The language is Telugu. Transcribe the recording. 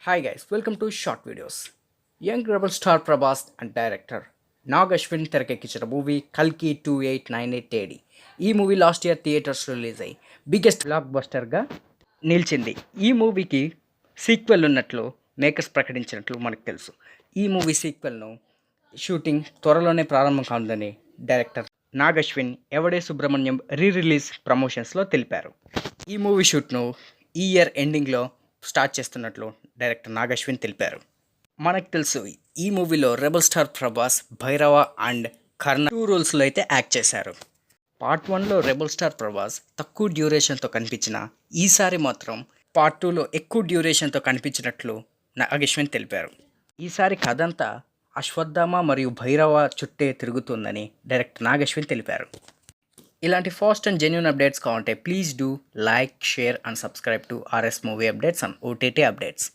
Hi guys, welcome to Short Videos. Young rebel star Prabhas and director Nag Ashwin తెరకెక్కించిన మూవీ కల్కి 2898 ఏడి. ఈ movie last year theatres release అయ్యి బిగ్గెస్ట్ బ్లాక్ బస్టర్గా నిలిచింది. ఈ మూవీకి సీక్వెల్ ఉన్నట్లు మేకర్స్ ప్రకటించినట్లు మనకు తెలుసు. ఈ మూవీ సీక్వెల్ను షూటింగ్ త్వరలోనే ప్రారంభం కానుందని డైరెక్టర్ నాగ్ అశ్విన్ ఎవడే సుబ్రహ్మణ్యం రిలీజ్ ప్రమోషన్స్లో తెలిపారు. ఈ మూవీ షూట్ను ఈ ఇయర్ ఎండింగ్లో స్టార్ట్ చేస్తున్నట్లు డైరెక్టర్ నాగ్ అశ్విన్ తెలిపారు. మనకు తెలుసు ఈ మూవీలో rebel star Prabhas, Bhairava and Karna 2 రోల్స్లో అయితే యాక్ట్ చేశారు. పార్ట్ 1లో రెబల్ స్టార్ ప్రభాస్ తక్కువ డ్యూరేషన్తో కనిపించిన ఈసారి మాత్రం పార్ట్ 2లో ఎక్కువ డ్యూరేషన్తో కనిపించినట్లు నాగ్ అశ్విన్ తెలిపారు. ఈసారి కథంతా అశ్వత్థామ మరియు భైరవ చుట్టే తిరుగుతుందని డైరెక్టర్ నాగ్ అశ్విన్ తెలిపారు. ఇలాంటి ఫాస్ట్ అండ్ జెన్యూన్ అప్డేట్స్ కావాలంటే please do like, share and subscribe to RS movie updates and OTT updates.